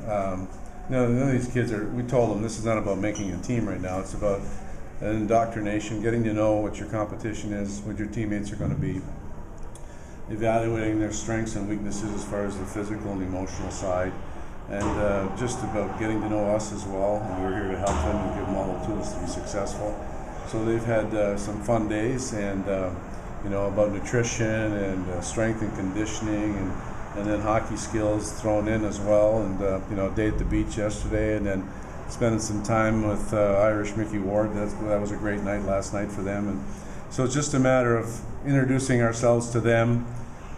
None of these kids we told them this is not about making a team right now. It's about an indoctrination, getting to know what your competition is, what your teammates are going to be, evaluating their strengths and weaknesses as far as the physical and emotional side, and just about getting to know us as well. And we're here to help them and give them all the tools to be successful. So they've had some fun days, and about nutrition and strength and conditioning, and then hockey skills thrown in as well, and a day at the beach yesterday, and then spending some time with Irish Mickey Ward. That was a great night last night for them. And so it's just a matter of introducing ourselves to them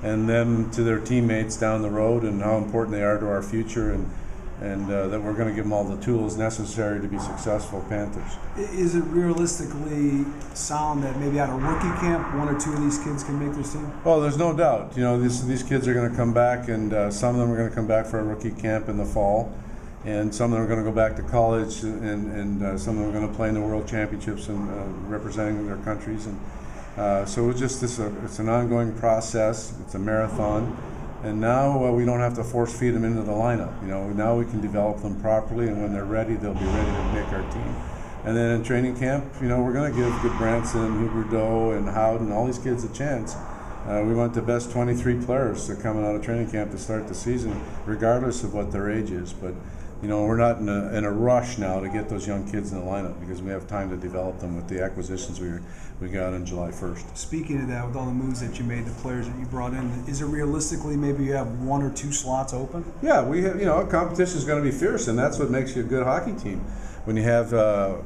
and them to their teammates down the road, and how important they are to our future, and that we're going to give them all the tools necessary to be successful Panthers. Is it realistically sound that maybe out of rookie camp, one or two of these kids can make this team? Oh, there's no doubt. These kids are going to come back, and some of them are going to come back for a rookie camp in the fall, and some of them are going to go back to college, and some of them are going to play in the World Championships and representing their countries. And so it's an ongoing process. It's a marathon. And now we don't have to force feed them into the lineup. Now we can develop them properly, and when they're ready, they'll be ready to make our team. And then in training camp, we're going to give Goodbranson, Huberdeau, and Howden, all these kids a chance. We want the best 23 players that are coming out of training camp to start the season, regardless of what their age is. But we're not in a rush now to get those young kids in the lineup, because we have time to develop them with the acquisitions we got on July 1st. Speaking of that, with all the moves that you made, the players that you brought in, is it realistically maybe you have one or two slots open? Yeah, we have. Competition is going to be fierce, and that's what makes you a good hockey team. When you have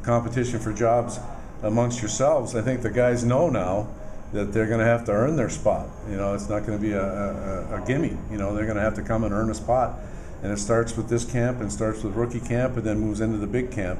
competition for jobs amongst yourselves, I think the guys know now that they're going to have to earn their spot. It's not going to be a gimme. They're going to have to come and earn a spot. And it starts with this camp, and starts with rookie camp, and then moves into the big camp.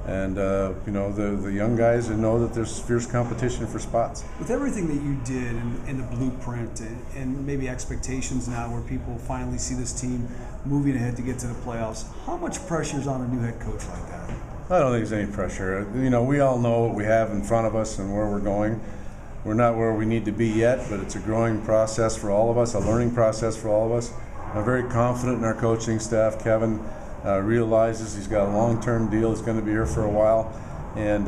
And the young guys know that there's fierce competition for spots. With everything that you did in the blueprint, and maybe expectations now where people finally see this team moving ahead to get to the playoffs, how much pressure is on a new head coach like that? I don't think there's any pressure. We all know what we have in front of us and where we're going. We're not where we need to be yet, but it's a growing process for all of us, a learning process for all of us. I'm very confident in our coaching staff. Kevin realizes he's got a long-term deal. He's going to be here for a while. And,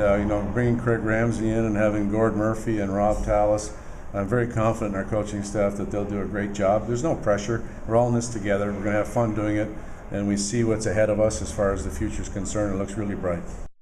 bringing Craig Ramsey in and having Gord Murphy and Rob Tallis, I'm very confident in our coaching staff that they'll do a great job. There's no pressure. We're all in this together. We're going to have fun doing it. And we see what's ahead of us as far as the future is concerned. It looks really bright.